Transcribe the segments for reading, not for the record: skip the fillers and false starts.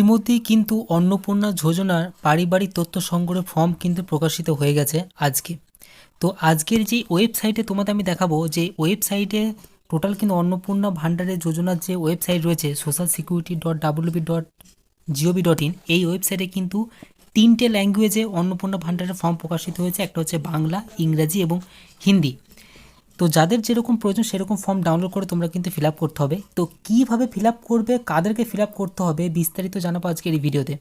ইতিমধ্যেই কিন্তু অন্নপূর্ণা যোজনার পারিবারিক তথ্য সংগ্রহের ফর্ম কিন্তু প্রকাশিত হয়ে গেছে আজকে। তো আজকের যে ওয়েবসাইটে তোমাদের আমি দেখাবো, যে ওয়েবসাইটে টোটাল কিন্তু অন্নপূর্ণা ভান্ডারের যোজনার যে ওয়েবসাইট রয়েছে social security.wb.gov.in, এই ওয়েবসাইটে কিন্তু 3টে ল্যাঙ্গুয়েজে অন্নপূর্ণা ভান্ডারের ফর্ম প্রকাশিত হয়েছে। একটা হচ্ছে বাংলা, ইংরাজি এবং হিন্দি। তো যাদের যেরকম প্রয়োজন সেরকম ফর্ম ডাউনলোড করে তোমরা কিন্তু ফিল আপ করতে হবে। তো কীভাবে ফিল আপ করবে, কাদেরকে ফিল আপ করতে হবে, বিস্তারিত জানাবো আজকের এই ভিডিওতে।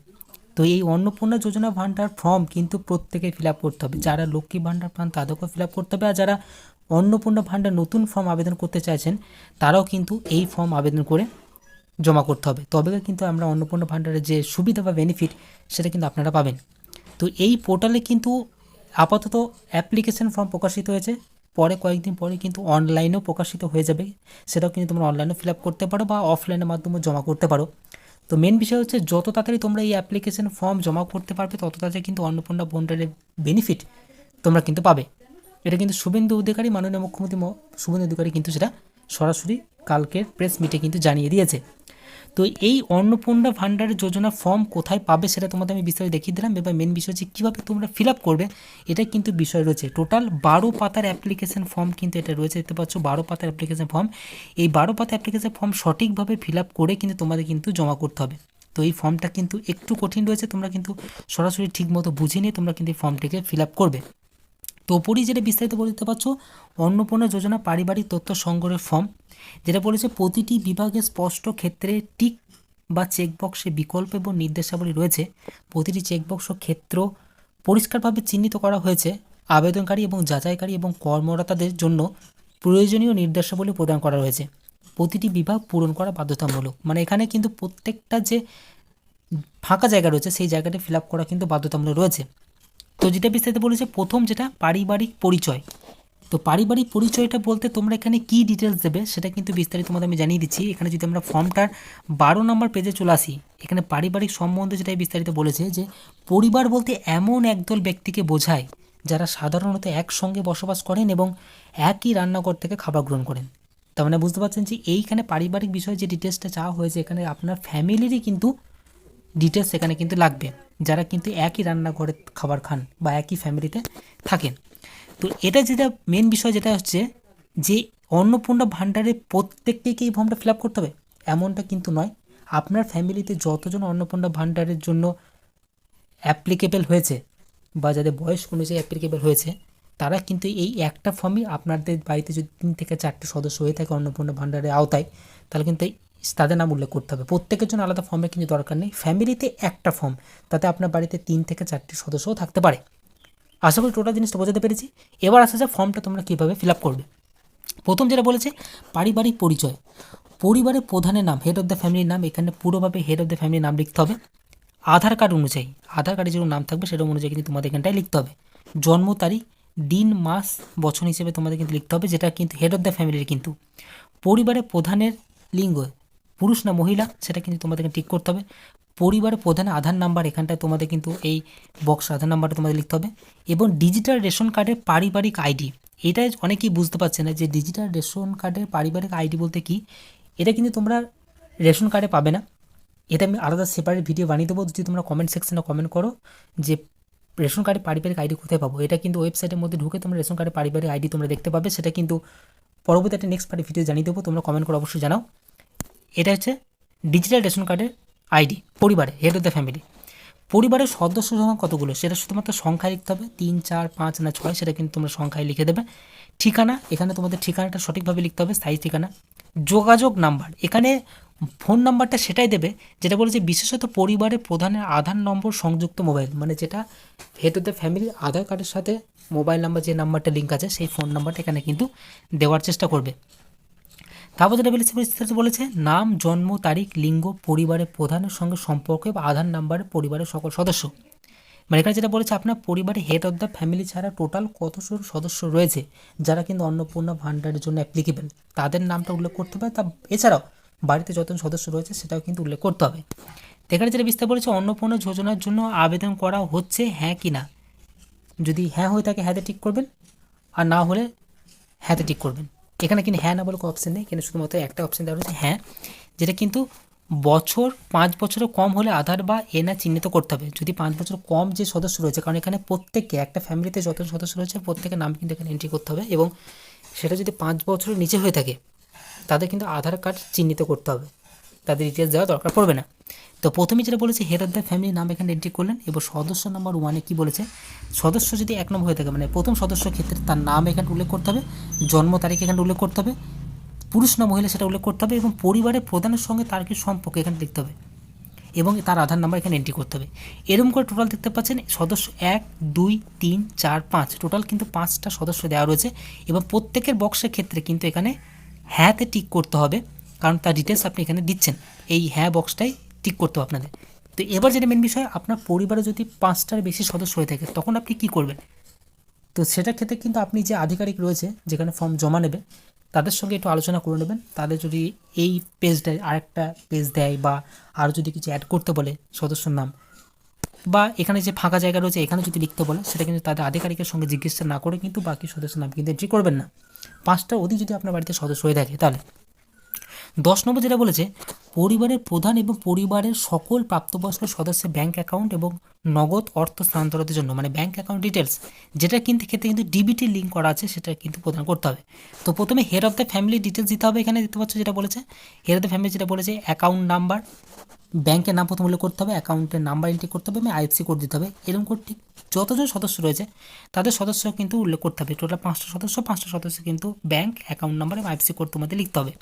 তো এই অন্নপূর্ণা যোজনা ভান্ডার ফর্ম কিন্তু প্রত্যেকে ফিল আপ করতে হবে। যারা লক্ষ্মী ভান্ডার পান তাদেরকেও ফিল আপ করতে হবে, আর যারা অন্নপূর্ণা ভান্ডার নতুন ফর্ম আবেদন করতে চাইছেন তারাও কিন্তু এই ফর্ম আবেদন করে জমা করতে হবে। তবে কিন্তু আমরা অন্নপূর্ণা ভান্ডারের যে সুবিধা বা বেনিফিট সেটা কিন্তু আপনারা পাবেন। তো এই পোর্টালে কিন্তু আপাতত অ্যাপ্লিকেশন ফর্ম প্রকাশিত হয়েছে, পরে কয়েকদিন পরে কিন্তু অনলাইনেও প্রকাশিত হয়ে যাবে। সেটাও কিন্তু তোমরা অনলাইনে ফিল আপ করতে পারো বা অফলাইনের মাধ্যমে জমা করতে পারো। তো মেন বিষয় হচ্ছে যত তাড়াতাড়ি তোমরা এই অ্যাপ্লিকেশন ফর্ম জমা করতে পারবে তত তাড়াতাড়ি কিন্তু অন্নপূর্ণা ভান্ডারের বেনিফিট তোমরা কিন্তু পাবে। এটা কিন্তু শুভেন্দু অধিকারী, মাননীয় মুখ্যমন্ত্রী শুভেন্দু অধিকারী কিন্তু সেটা সরাসরি কালকের প্রেস মিটে কিন্তু জানিয়ে দিয়েছে। তো এই অন্নপূর্ণা ভান্ডারের যোজনা ফর্ম কোথায় পাবে সেটা তোমাদের আমি বিস্তারিত দেখিয়ে দিলাম। এবার মেন বিষয় হচ্ছে কীভাবে তোমরা ফিল আপ করবে, এটা কিন্তু বিষয় রয়েছে। টোটাল 12 পাতার অ্যাপ্লিকেশন ফর্ম কিন্তু এটা রয়েছে, দেখতে পাচ্ছ 12 পাতার অ্যাপ্লিকেশন ফর্ম। এই 12 পাতার অ্যাপ্লিকেশন ফর্ম সঠিকভাবে ফিল আপ করে কিন্তু তোমাদের কিন্তু জমা করতে হবে। তো এই ফর্মটা কিন্তু একটু কঠিন রয়েছে, তোমরা কিন্তু সরাসরি ঠিকমতো বুঝে নিয়ে তোমরা কিন্তু এই ফর্মটিকে ফিল আপ করবে। তো ওপরই যেটা বিস্তারিত বলতে পারছো, অন্নপূর্ণা যোজনা পারিবারিক তথ্য সংগ্রহের ফর্ম, যেটা বলেছে প্রতিটি বিভাগে স্পষ্ট ক্ষেত্রে টিক বা চেকবক্সে বিকল্প এবং নির্দেশাবলী রয়েছে। প্রতিটি চেকবক্স ক্ষেত্র পরিষ্কারভাবে চিহ্নিত করা হয়েছে। আবেদনকারী এবং যাচাইকারী এবং কর্মরতাদের জন্য প্রয়োজনীয় নির্দেশাবলী প্রদান করা হয়েছে। প্রতিটি বিভাগ পূরণ করা বাধ্যতামূলক, মানে এখানে কিন্তু প্রত্যেকটা যে ফাঁকা জায়গা রয়েছে সেই জায়গাটা ফিল আপ করা কিন্তু বাধ্যতামূলক রয়েছে। তো যেটা বিস্তারিত বলেছে, প্রথম যেটা পারিবারিক পরিচয়। তো পারিবারিক পরিচয়টা বলতে তোমরা এখানে কি ডিটেলস দেবে সেটা কিন্তু বিস্তারিত তোমাদের আমি জানিয়ে দিচ্ছি। এখানে যদি আমরা ফর্মটার 12 নম্বর পেজে চলে আসি, এখানে পারিবারিক সম্বন্ধে যেটা বিস্তারিত বলেছে যে পরিবার বলতে এমন একদল ব্যক্তিকে বোঝায় যারা সাধারণত একসঙ্গে বসবাস করেন এবং একই রান্নাঘর থেকে খাবার গ্রহণ করেন। তার মানে বুঝতে পারছেন যে এইখানে পারিবারিক বিষয়ে যে ডিটেলসটা চাওয়া হয়েছে, এখানে আপনার ফ্যামিলিরই কিন্তু ডিটেলস এখানে কিন্তু লাগবে, যারা কিন্তু একই রান্নাঘরে খাবার খান বা একই ফ্যামিলিতে থাকেন। তো এটা যেটা মেন বিষয় যেটা হচ্ছে যে অন্নপূর্ণা ভান্ডারে প্রত্যেককেই এই ফর্মটা ফিল আপ করতে হবে এমনটা কিন্তু নয়। আপনার ফ্যামিলিতে যতজন অন্নপূর্ণা ভান্ডারের জন্য অ্যাপ্লিকেবল হয়েছে বা যাদের বয়স অনুযায়ী অ্যাপ্লিকেবল হয়েছে তারা কিন্তু এই একটা ফর্মই, আপনাদের বাড়িতে যদি 3 থেকে 4টে সদস্য হয়ে থাকে অন্নপূর্ণা ভান্ডারের আওতায়, তাহলে কিন্তু তাদের নাম উল্লেখ করতে হবে। প্রত্যেকের জন্য আলাদা ফর্মের কিন্তু দরকার নেই, ফ্যামিলিতে একটা ফর্ম, তাতে আপনার বাড়িতে 3 থেকে 4টে সদস্যও থাকতে পারে। আশা করি টোটাল জিনিসটা বোঝাতে পেরেছি। এবার আসা যায় ফর্মটা তোমরা কীভাবে ফিল আপ করবে। প্রথম যেটা বলেছে পারিবারিক পরিচয়, পরিবারের প্রধানের নাম, হেড অফ দ্য ফ্যামিলির নাম, এখানে পুরোভাবে হেড অফ দ্য ফ্যামিলির নাম লিখতে হবে। আধার কার্ড অনুযায়ী, আধার কার্ডে যেরকম নাম থাকবে সেরকম অনুযায়ী কিন্তু তোমাদের এখানটায় লিখতে হবে। জন্ম তারিখ, দিন, মাস, বছর হিসেবে তোমাদের কিন্তু লিখতে হবে, যেটা কিন্তু হেড অফ দ্য ফ্যামিলির। কিন্তু পরিবারের প্রধানের লিঙ্গ পুরুষ না মহিলা সেটা কিন্তু তোমাদেরকে ঠিক করতে হবে। পরিবারের প্রধানের আধার নাম্বার, এখানটায় তোমাদের কিন্তু এই বক্স আধার নাম্বারটা তোমাদের লিখতে হবে। এবং ডিজিটাল রেশন কার্ডের পারিবারিক আইডি, এটাই অনেকেই বুঝতে পারছে না যে ডিজিটাল রেশন কার্ডের পারিবারিক আইডি বলতে কি। এটা কিন্তু তোমরা রেশন কার্ডে পাবে না, এটা আমি আলাদা সেপারেট ভিডিও বানিয়ে দেবো। যদি তোমরা কমেন্ট সেকশনে কমেন্ট করো যে রেশন কার্ডে পারিবারিক আইডি কোথায় পাবো, এটা কিন্তু ওয়েবসাইটের মধ্যে ঢুকে তোমরা রেশন কার্ডে পারিবারিক আইডি তোমরা দেখতে পাবে। সেটা কিন্তু পরবর্তী একটা নেক্সট পার্টি ভিডিও জানিয়ে দেবো, তোমরা কমেন্ট করে অবশ্যই জানাও। এটা হচ্ছে ডিজিটাল রেশন কার্ডের আইডি পরিবারে, হেড অফ দ্য ফ্যামিলি। পরিবারের সদস্য সংখ্যা কতগুলো সেটা শুধুমাত্র সংখ্যায় লিখতে হবে, 3, 4, 5 না 6, সেটা কিন্তু তোমরা সংখ্যায় লিখে দেবে। ঠিকানা, এখানে তোমাদের ঠিকানাটা সঠিকভাবে লিখতে হবে, স্থায়ী ঠিকানা। যোগাযোগ নাম্বার, এখানে ফোন নাম্বারটা সেটাই দেবে যেটা বলেছে বিশেষত পরিবারের প্রধানের আধার নম্বর সংযুক্ত মোবাইল, মানে যেটা হেড অফ দ্য ফ্যামিলির আধার কার্ডের সাথে মোবাইল নাম্বার যে নাম্বারটা লিঙ্ক আছে সেই ফোন নাম্বারটা এখানে কিন্তু দেওয়ার চেষ্টা করবে। তারপর যেটা বলেছে নাম, জন্ম তারিখ, লিঙ্গ, পরিবারের প্রধানের সঙ্গে সম্পর্ক বা আধার নাম্বারে পরিবারের সকল সদস্য। মানে এখানে যেটা বলেছে আপনার পরিবারে হেড অফ দ্য ফ্যামিলি ছাড়া টোটাল কতজন সদস্য রয়েছে যারা কিন্তু অন্নপূর্ণা ভান্ডারের জন্য অ্যাপ্লিকেবল, তাদের নামটা উল্লেখ করতে হবে। তা এছাড়াও বাড়িতে যতজন সদস্য রয়েছে সেটাও কিন্তু উল্লেখ করতে হবে। এখানে যেটা বিস্তার বলেছে অন্নপূর্ণা যোজনার জন্য আবেদন করা হচ্ছে হ্যাঁ কি না। যদি হ্যাঁ হয়ে থাকে হ্যাঁতে টিক করবেন, আর না হলে হ্যাঁতে টিক করবেন। এখানে কিন্তু হ্যাঁ না বলে কোনো অপশান নেই, কিন্তু শুধুমাত্র একটা অপশান দেওয়া রয়েছে হ্যাঁ, যেটা কিন্তু বছর 5 বছরের কম হলে আধার বা এনআই চিহ্নিত করতে হবে। যদি 5 বছর কম যে সদস্য রয়েছে, কারণ এখানে প্রত্যেককে একটা ফ্যামিলিতে যত সদস্য রয়েছে প্রত্যেকের নাম কিন্তু এখানে এন্ট্রি করতে হবে, এবং সেটা যদি 5 বছরের নিচে হয়ে থাকে তাদের কিন্তু আধার কার্ড চিহ্নিত করতে হবে, তাদের ডিটেলস দেওয়া দরকার পড়বে না। তো প্রথমে যেটা বলেছে হেড অফ দ্য ফ্যামিলির নাম এখানে এন্ট্রি করলেন, এবং সদস্য নাম্বার 1-এ কী বলেছে, সদস্য যদি 1 নম্বর হয়ে থাকে মানে প্রথম সদস্য ক্ষেত্রে তার নাম এখানে উল্লেখ করতে হবে, জন্ম তারিখ এখানে উল্লেখ করতে হবে, পুরুষ না মহিলা সেটা উল্লেখ করতে হবে, এবং পরিবারের প্রধানের সঙ্গে তার কি সম্পর্ক এখানে লিখতে হবে, এবং তার আধার নাম্বার এখানে এন্ট্রি করতে হবে। এরকম করে টোটাল দেখতে পাচ্ছেন সদস্য 1, 2, 3, 4, 5 টোটাল কিন্তু 5টা সদস্য দেওয়া রয়েছে, এবং প্রত্যেকের বক্সের ক্ষেত্রে কিন্তু এখানে হ্যাঁতে টিক করতে হবে, কারণ তার ডিটেলস আপনি এখানে দিচ্ছেন, এই হ্যাঁ বক্সটাই টিক করতে হবে আপনাদের। তো এবার যেটা মেন বিষয়, আপনার পরিবারে যদি 5টার বেশি সদস্য হয়ে থাকে তখন আপনি কী করবেন। তো সেটার ক্ষেত্রে কিন্তু আপনি যে আধিকারিক রয়েছে যেখানে ফর্ম জমা নেবে তাদের সঙ্গে একটু আলোচনা করে নেবেন, তাদের যদি এই পেজটায় আরেকটা পেজ দেয় বা আরও যদি কিছু অ্যাড করতে বলে সদস্যর নাম, বা এখানে যে ফাঁকা জায়গা রয়েছে এখানে যদি লিখতে বলে, সেটা কিন্তু তাদের আধিকারিকের সঙ্গে জিজ্ঞাসা না করে কিন্তু বাকি সদস্যের নাম কিন্তু এন্ট্রি করবেন না, 5টার অধিক যদি আপনার বাড়িতে সদস্য হয়ে থাকে তাহলে। 10 নম্বর যেটা বলেছে, পরিবারের প্রধান এবং পরিবারের সকল প্রাপ্তবয়স্ক সদস্যের ব্যাঙ্ক অ্যাকাউন্ট এবং নগদ অর্থ স্থানান্তরের জন্য মানে ব্যাঙ্ক অ্যাকাউন্ট ডিটেলস যেটা কিন্তু ক্ষেত্রে কিন্তু ডিবিটি লিঙ্ক করা আছে সেটা কিন্তু প্রদান করতে হবে। তো প্রথমে head of the family details দিতে হবে, এখানে দেখতে পাচ্ছ যেটা বলেছে হেড অফ দ্য ফ্যামিলি যেটা বলেছে অ্যাকাউন্ট নাম্বার, ব্যাঙ্কের নাম প্রথম উল্লেখ করতে হবে, অ্যাকাউন্টের নাম্বার এন্ট্রি করতে হবে এবং আইএফসি কোড দিতে হবে। এরকম করে ঠিক যতজন সদস্য রয়েছে তাদের সদস্য কিন্তু উল্লেখ করতে হবে। টোটাল 5টা সদস্য কিন্তু ব্যাঙ্ক অ্যাকাউন্ট নাম্বার এবং আইএফসি কোড তোমাদের লিখতে হবে।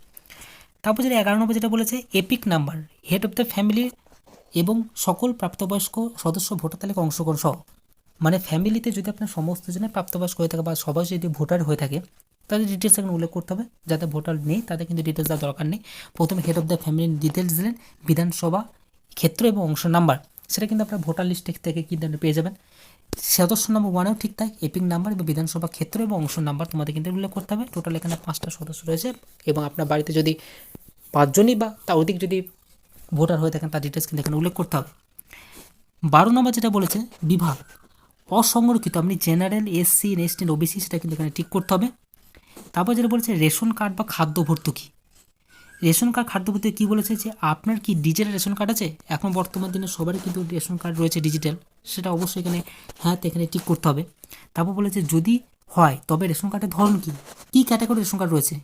তারপর যেটা 11 নম্বর যেটা বলেছে epic number, head of the family এবং সকল প্রাপ্তবয়স্ক সদস্য ভোটার তালিকা অংশগ্রহণ সহ, মানে ফ্যামিলিতে যদি আপনার সমস্ত জনের প্রাপ্তবয়স্ক হয়ে থাকে বা সবাই যদি ভোটার হয়ে থাকে তাদের ডিটেলস এখানে উল্লেখ করতে হবে, যাতে ভোটার নেই তাদের কিন্তু ডিটেলস দেওয়ার দরকার নেই। প্রথমে হেড অফ দ্য ফ্যামিলির ডিটেলস দিলেন, বিধানসভা ক্ষেত্র এবং অংশ নাম্বার সেটা কিন্তু আপনার ভোটার লিস্ট থেকে কিন্তু পেয়ে যাবেন। সদস্য নম্বর 1-এও ঠিক তাই, এপিক নাম্বার এবং বিধানসভা ক্ষেত্র এবং অংশ নাম্বার তোমাদের কিন্তু উল্লেখ করতে হবে। টোটাল এখানে 5টা সদস্য রয়েছে, এবং আপনার বাড়িতে যদি 5 জনই বা তার অধিক যদি ভোটার হয়ে থাকেন তার ডিটেলস কিন্তু এখানে উল্লেখ করতে হবে। 12 নম্বর যেটা বলেছে বিভাগ অসংরক্ষিত, আপনি জেনারেল, এসসি, এসটি, ওবিসি সেটা কিন্তু এখানে ঠিক করতে হবে। তারপর যেটা বলেছে রেশন কার্ড বা খাদ্য ভর্তুকি, রেশন কার্ড খাদ্য ভর্তুকি কী বলেছে যে আপনার কি ডিজিটাল রেশন কার্ড আছে, এখন বর্তমান দিনে সবারই কিন্তু রেশন কার্ড রয়েছে ডিজিটাল, সেটা অবশ্যই এখানে হ্যাঁ এখানে ঠিক করতে হবে। তারপর বলেছে যদি হয় তবে রেশন কার্ডের ধরন কী ক্যাটাগরি রেশন কার্ড রয়েছে,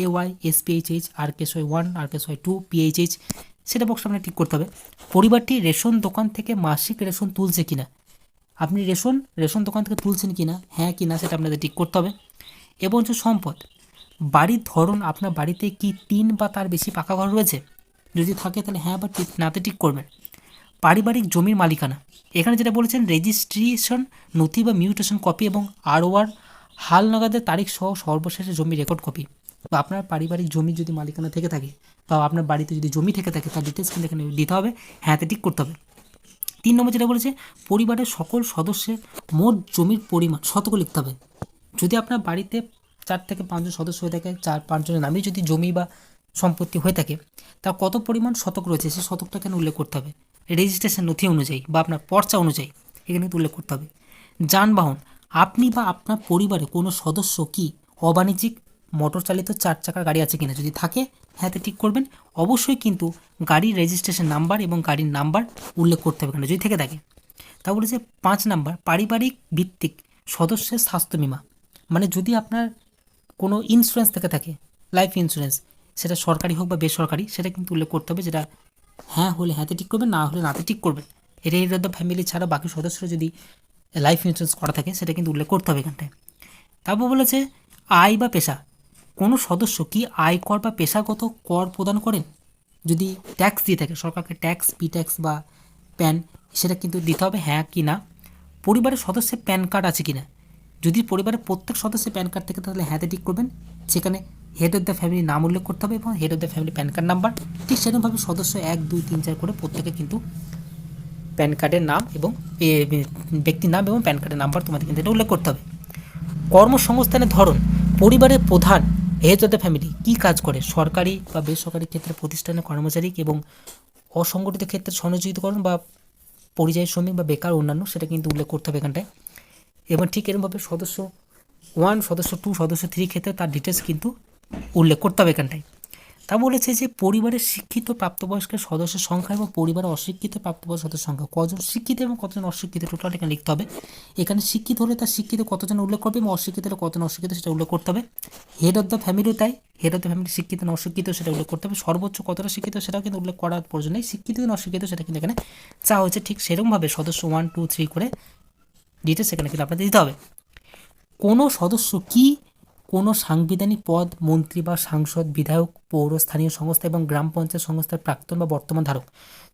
AY, SPHH, RKSY 1, RKSY 2, PHH সেটা বক্স আপনাকে ঠিক করতে হবে। পরিবারটি রেশন দোকান থেকে মাসিক রেশন তুলছে কিনা, আপনি রেশন দোকান থেকে তুলছেন কিনা, হ্যাঁ কি না সেটা আপনাদের ঠিক করতে হবে। এবং হচ্ছে সম্পদ, বাড়ির ধরন, আপনার বাড়িতে কি 3 বা তার বেশি পাকা ঘর রয়েছে, যদি থাকে তাহলে হ্যাঁ বা নাতে ঠিক করবেন। পারিবারিক জমির মালিকানা, এখানে যেটা বলেছেন রেজিস্ট্রেশন নথি বা মিউটেশন কপি এবং আরওআর হালনাগাদের তারিখ সহ সর্বশেষে জমি রেকর্ড কপি, বা আপনার পারিবারিক জমি যদি মালিকানা থেকে থাকে বা আপনার বাড়িতে যদি জমি থেকে থাকে তার ডিটেলস কিন্তু এখানে দিতে হবে, হ্যাঁতে ঠিক করতে হবে। 3 নম্বর যেটা বলেছে পরিবারের সকল সদস্যের মোট জমির পরিমাণ শতক লিখতে হবে, যদি আপনার বাড়িতে 4 থেকে 5 জন সদস্য হয়ে থাকে, 4-5 জনের নামে যদি জমি বা সম্পত্তি হয়ে থাকে তার কত পরিমাণ শতক রয়েছে সেই শতকটা এখানে উল্লেখ করতে হবে, রেজিস্ট্রেশন নথি অনুযায়ী বা আপনার পর্চা অনুযায়ী এখানে কিন্তু উল্লেখ করতে হবে। যানবাহন, আপনি বা আপনার পরিবারে কোনো সদস্য কি অবাণিজ্যিক মোটর চালিত 4 চাকার গাড়ি আছে কিনা, যদি থাকে হ্যাঁতে ঠিক করবেন। অবশ্যই কিন্তু গাড়ির রেজিস্ট্রেশন নাম্বার এবং গাড়ির নাম্বার উল্লেখ করতে হবে এখানে যদি থেকে থাকে। তা বলেছে 5 নাম্বার পারিবারিক ভিত্তিক সদস্যের স্বাস্থ্য বিমা, মানে যদি আপনার কোনো ইন্স্যুরেন্স থেকে থাকে, লাইফ ইন্স্যুরেন্স সেটা সরকারি হোক বা বেসরকারি সেটা কিন্তু উল্লেখ করতে হবে, যেটা হ্যাঁ হলে হ্যাঁতে ঠিক করবেন, না হলে নাতে ঠিক করবেন। এটা হেড অফ দ্য ফ্যামিলি ছাড়া বাকি সদস্যরা যদি লাইফ ইন্স্যুরেন্স করা থাকে সেটা কিন্তু উল্লেখ করতে হবে এখানটায়। তারপর বলেছে আয় বা পেশা, কোনো সদস্য কি আয়কর বা পেশাগত কর প্রদান করেন, যদি ট্যাক্স দিয়ে থাকে সরকারকে ট্যাক্স, পি ট্যাক্স বা প্যান সেটা কিন্তু দিতে হবে হ্যাঁ কি না। পরিবারের সদস্যের প্যান কার্ড আছে কি না, যদি পরিবারের প্রত্যেক সদস্যের প্যান কার্ড থেকে তাহলে হ্যাঁতে ঠিক করবেন, সেখানে হেড অফ দ্য ফ্যামিলির নাম উল্লেখ করতে হবে এবং head of the family pan card number, ঠিক সেরকমভাবে সদস্য 1, 2, 3, 4 করে প্রত্যেকে কিন্তু প্যান কার্ডের নাম এবং ব্যক্তির নাম এবং প্যান কার্ডের নাম্বার তোমাদের কিন্তু এটা উল্লেখ করতে হবে। কর্মসংস্থানের ধরন, পরিবারের প্রধান হেড অফ দ্য ফ্যামিলি কী কাজ করে, সরকারি বা বেসরকারি ক্ষেত্রে প্রতিষ্ঠানের কর্মচারী এবং অসংগঠিত ক্ষেত্রে স্বনিয়োজিতকরণ বা পরিযায়ী শ্রমিক বা বেকার অন্যান্য সেটা কিন্তু উল্লেখ করতে হবে এখানটায়। এবং ঠিক এরকমভাবে সদস্য 1, সদস্য 2, সদস্য 3 ক্ষেত্রে তার ডিটেলস কিন্তু উল্লেখ করতে হবে এখানটায়। তা বলেছে যে পরিবারের শিক্ষিত প্রাপ্তবয়স্কের সদস্যের সংখ্যা এবং পরিবারের অশিক্ষিত প্রাপ্তবয়স্ক সদস্যের সংখ্যা, কজন শিক্ষিত এবং কতজন অশিক্ষিত, টোটাল এখানে লিখতে হবে। এখানে শিক্ষিত হলে তার শিক্ষিত কতজন উল্লেখ করবে এবং অশিক্ষিত হলে কতজন অশিক্ষিত সেটা উল্লেখ করতে হবে। হেড অফ দ্য ফ্যামিলিও তাই, হেড অফ দ্য ফ্যামিলি শিক্ষিত না অশিক্ষিত সেটা উল্লেখ করতে হবে। সর্বোচ্চ কতটা শিক্ষিত সেটাও কিন্তু উল্লেখ করার প্রয়োজন নেই, শিক্ষিত না অশিক্ষিত সেটা কিন্তু এখানে চাওয়া হয়েছে। ঠিক সেরকমভাবে সদস্য 1 2 3 করে ডিটেলস এখানে কিন্তু আপনাদের দিতে হবে। কোনো সদস্য কি কোনো সাংবিধানিক পদ, মন্ত্রী বা সাংসদ, বিধায়ক, পৌর, স্থানীয় সংস্থা এবং গ্রাম পঞ্চায়েত সংস্থার প্রাক্তন বা বর্তমান ধারক।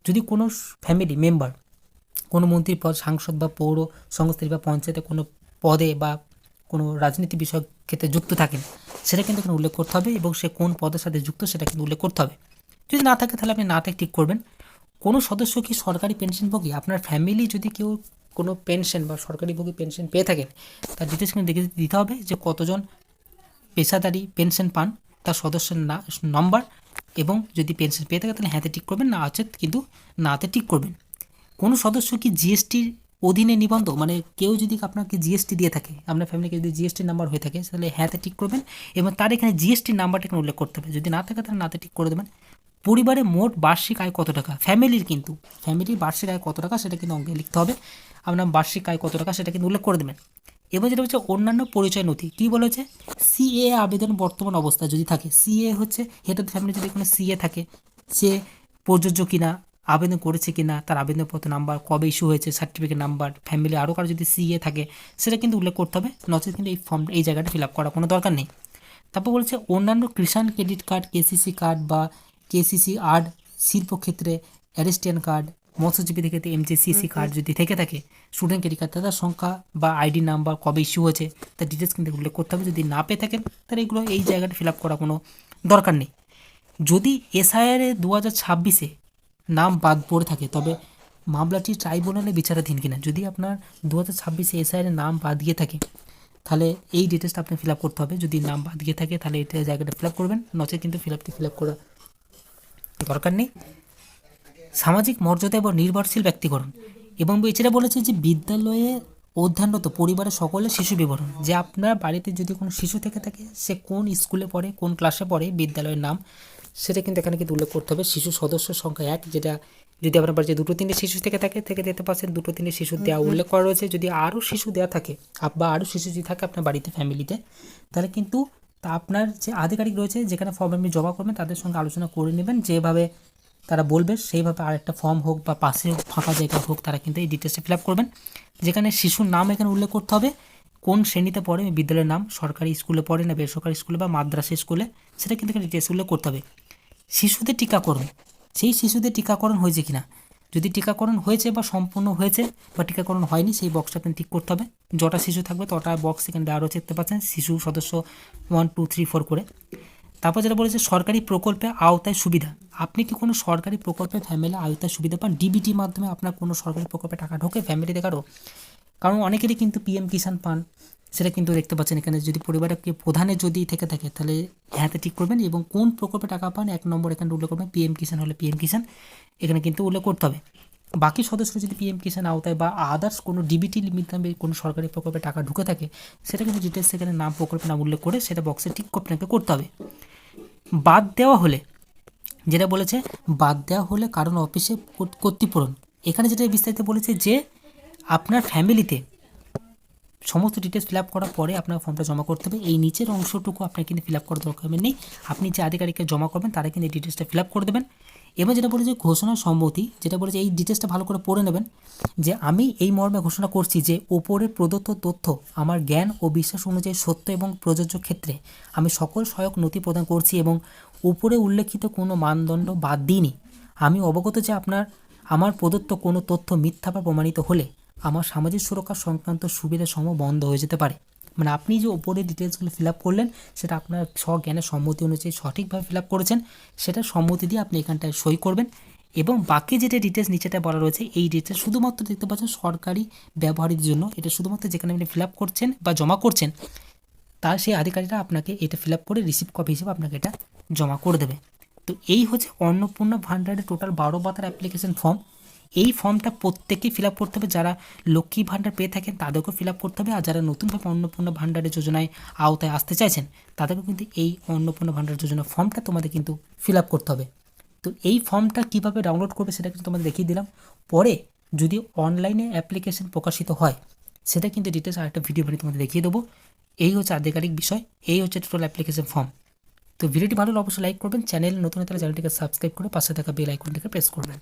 যদি কোনো ফ্যামিলি মেম্বার কোনো মন্ত্রীর পদ, সাংসদ বা পৌর সংস্থায় বা পঞ্চায়েতে কোনো পদে বা কোনো রাজনীতি বিষয়ক ক্ষেত্রে যুক্ত থাকেন, সেটা কিন্তু এখানে উল্লেখ করতে হবে এবং সে কোন পদের সাথে যুক্ত সেটা কিন্তু উল্লেখ করতে হবে। যদি না থাকে তাহলে আপনি নাতে টিক করবেন। কোনো সদস্য কি সরকারি পেনশনভোগী, আপনার ফ্যামিলি যদি কেউ কোনো পেনশন বা সরকারিভোগী পেনশন পেয়ে থাকেন, তার ডিটেলস কিন্তু দেখে দিতে হবে যে কতজন পেশাদারি পেনশন পান, তার সদস্যের নম্বর, এবং যদি পেনশন পেয়ে থাকে তাহলে হ্যাঁতে টিক করবেন, না আছে কিন্তু নাতে টিক করবেন। কোনো সদস্য কি জিএসটির অধীনে নিবন্ধ, মানে কেউ যদি আপনাকে জিএসটি দিয়ে থাকে, আপনার ফ্যামিলিকে যদি জিএসটি নাম্বার হয়ে থাকে তাহলে হ্যাঁতে টিক করবেন এবং তার এখানে জিএসটি নাম্বারটা এখানে উল্লেখ করতে হবে। যদি না থাকে তাহলে নাতে টিক করে দেবেন। পরিবারে মোট বার্ষিক আয় কত টাকা, ফ্যামিলির বার্ষিক আয় কত টাকা সেটা কিন্তু অঙ্কে লিখতে হবে। আপনার বার্ষিক আয় কত টাকা সেটা কিন্তু উল্লেখ করে দেবেন। এবার যেটা হচ্ছে অন্যান্য পরিচয় নথি, কী বলেছে, সিএ আবেদন বর্তমান অবস্থা যদি থাকে, সিএ হচ্ছে হেড অফ দ্য ফ্যামিলি, যদি কোনো সিএ থাকে সে প্রযোজ্য কিনা, আবেদন করেছে কিনা, তার আবেদনপত্র নাম্বার, কবে ইস্যু হয়েছে, সার্টিফিকেট নাম্বার, ফ্যামিলি আরও কারো যদি সিএ থাকে সেটা কিন্তু উল্লেখ করতে হবে, নচেত কিন্তু এই জায়গাটা ফিল আপ করার কোনো দরকার নেই। তারপর বলছে অন্যান্য কিষাণ ক্রেডিট কার্ড, কেসিসি কার্ড বা কেসিসি আর্ট, শিল্পক্ষেত্রে অ্যারেস্টিয়ান কার্ড, মৎস্যজীবীদের ক্ষেত্রে এমজেসিসি কার্ড যদি থেকে থাকে, স্টুডেন্ট ক্রেডিট কার্ড, তাদের সংখ্যা বা আইডি নাম্বার, কবে ইস্যু হয়েছে তার ডিটেলস কিন্তু উল্লেখ করতে হবে। যদি না পেয়ে থাকেন তাহলে এগুলো এই জায়গাটা ফিল আপ করা কোনো দরকার নেই। যদি এসআইআরে 2026-এ নাম বাদ পড়ে থাকে তবে মামলাটি ট্রাইব্যুনালে বিচারাধীন কিনা, যদি আপনার 2026-এ এসআইআরে নাম বাদ গিয়ে থাকে তাহলে এই ডিটেলসটা আপনি ফিল আপ করতে হবে। যদি নাম বাদ গিয়ে থাকে তাহলে এটা জায়গাটা ফিল আপ করবেন, নচেত কিন্তু ফিল আপ করা দরকার নেই। সামাজিক মর্যাদা এবং নির্ভরশীল ব্যক্তিকরণ, এবং এছাড়া বলেছে যে বিদ্যালয়ে অধ্যয়নরত পরিবারের সকলের শিশু বিবরণ, যে আপনার বাড়িতে যদি কোনো শিশু থেকে থাকে সে কোন স্কুলে পড়ে, কোন ক্লাসে পড়ে, বিদ্যালয়ের নাম সেটা কিন্তু এখানে কিন্তু উল্লেখ করতে হবে। শিশু সদস্য সংখ্যা 1, যেটা যদি আপনার বাড়িতে 2-3 শিশু থেকে দেখতে পাচ্ছেন 2-3 শিশু দেওয়া উল্লেখ করা রয়েছে। যদি আরও শিশু দেওয়া থাকে বা আরও শিশু যদি থাকে আপনার বাড়িতে ফ্যামিলিতে, তাহলে কিন্তু তা আপনার যে আধিকারিক রয়েছে যেখানে ফর্ম আপনি জমা করবেন তাদের সঙ্গে আলোচনা করে নেবেন, যেভাবে তারা বলবে সেইভাবে আরেকটা ফর্ম হোক বা পাশে ফাঁকা জায়গা হোক তারা কিন্তু এই ডিটেলসটা ফিল আপ করবেন। যেখানে শিশুর নাম এখানে উল্লেখ করতে হবে, কোন শ্রেণীতে পড়ে, বিদ্যালয়ের নাম, সরকারি স্কুলে পড়ে না বেসরকারি স্কুলে বা মাদ্রাসা স্কুলে, সেটা কিন্তু এখানে ডিটেলস উল্লেখ করতে হবে। শিশুদের টিকাকরণ, সেই শিশুদের টিকাকরণ হয়েছে কিনা, যদি টিকাকরণ হয়েছে বা সম্পূর্ণ হয়েছে বা টিকাকরণ হয়নি সেই বক্সটা আপনি ঠিক করতে হবে। যটা শিশু থাকবে তটা বক্স এখানে দেওয়া রয়েছে, দেখতে পাচ্ছেন শিশু সদস্য 1 2 3 4 করে। তারপর যেটা বলেছে সরকারি প্রকল্পে আওতায় সুবিধা, আপনি কি কোনো সরকারি প্রকল্পে ফ্যামিলি আওতায় সুবিধা পান, ডিবিটির মাধ্যমে আপনার কোনো সরকারি প্রকল্পে টাকা ঢোকে ফ্যামিলিতে কারো, কারণ অনেকেরই কিন্তু পিএম কিষাণ পান, সেটা কিন্তু দেখতে পাচ্ছেন এখানে। যদি পরিবারের প্রধানের যদি থেকে থাকে তাহলে হ্যাঁতে ঠিক করবেন এবং কোন প্রকল্পে টাকা পান 1 নম্বর এখানে উল্লেখ করবেন, পিএম কিষাণ হলে পিএম কিষাণ এখানে কিন্তু উল্লেখ করতে হবে। বাকি সদস্য যদি পিএম কিষাণ আওতায় বা আদার্স কোনো ডিবিটি মাধ্যমে কোনো সরকারি প্রকল্পে টাকা ঢুকে থাকে সেটা কিন্তু ডিটেলস সেখানে নাম, প্রকল্পের নাম উল্লেখ করে সেটা বক্সে ঠিক আপনাকে করতে হবে। বাদ দেওয়া হলে, যেটা বলেছে বাদ দেওয়া হলে কারণ অফিসে ক্ষতিপূরণ, এখানে যেটা বিস্তারিত বলেছে যে আপনার ফ্যামিলিতে সমস্ত ডিটেলস ফিল আপ করার পরে আপনার ফর্মটা জমা করতে হবে। এই নিচের অংশটুকু আপনার কিন্তু ফিল আপ করার দরকার নেই, আপনি যে আধিকারিককে জমা করবেন তারা কিন্তু এই ডিটেলসটা ফিল আপ করে দেবেন। এবার যেটা বলেছে ঘোষণা সম্মতি, যেটা বলেছে এই ডিটেলসটা ভালো করে পড়ে নেবেন, যে আমি এই মর্মে ঘোষণা করছি যে ওপরে প্রদত্ত তথ্য আমার জ্ঞান ও বিশ্বাস অনুযায়ী সত্য এবং প্রযোজ্য ক্ষেত্রে আমি সকল সহায়ক নথি প্রদান করছি এবং উপরে উল্লেখিত কোনো মানদণ্ড বাদ দিইনি। আমি অবগত যে আমার প্রদত্ত কোনো তথ্য মিথ্যা বা প্রমাণিত হলে আমার সামাজিক সুরক্ষা সংক্রান্ত সুবিধাসমূহ বন্ধ হয়ে যেতে পারে। মানে আপনি যে ওপরে ডিটেলসগুলো ফিল আপ করলেন সেটা আপনার স্বজ্ঞানের সম্মতি অনুযায়ী সঠিকভাবে ফিল আপ করেছেন, সেটা সম্মতি দিয়ে আপনি এখানটায় সই করবেন। এবং বাকি যেটা ডিটেলস নিচেটা বলা রয়েছে এই ডিটেলস শুধুমাত্র দেখতে পাচ্ছেন সরকারি ব্যবহারের জন্য, এটা শুধুমাত্র যেখানে আপনি ফিল আপ করছেন বা জমা করছেন তার সেই আধিকারিকরা আপনাকে এটা ফিল আপ করে রিসিভ কপি হিসেবে আপনাকে এটা জমা করে দেবে। তো এই হচ্ছে অন্নপূর্ণা ভান্ডারের টোটাল 12 পাতার অ্যাপ্লিকেশন ফর্ম। এই ফর্মটা প্রত্যেকেই ফিল আপ করতে হবে। যারা লক্ষ্মী ভাণ্ডার পেয়ে থাকেন তাদেরকেও ফিল আপ করতে হবে, আর যারা নতুনভাবে অন্নপূর্ণা ভাণ্ডারের যোজনায় আওতায় আসতে চাইছেন তাদেরকেও কিন্তু এই অন্নপূর্ণা ভাণ্ডার যোজনার ফর্মটা তোমাদের কিন্তু ফিল আপ করতে হবে। তো এই ফর্মটা কীভাবে ডাউনলোড করবে সেটা কিন্তু তোমাদের দেখিয়ে দিলাম। পরে যদি অনলাইনে অ্যাপ্লিকেশন প্রকাশিত হয় সেটা কিন্তু ডিটেলস আরেকটা ভিডিও বানিয়ে তোমাদের দেখিয়ে দেবো। এই হচ্ছে আধিকারিক বিষয়, এই হচ্ছে টোটাল অ্যাপ্লিকেশন ফর্ম। তো ভিডিওটি ভালো হলে অবশ্যই লাইক করবেন, চ্যানেল নতুন হলে চ্যানেলটিকে সাবস্ক্রাইব করে পাশে থাকা বেল আইকনটিকে প্রেস করবেন।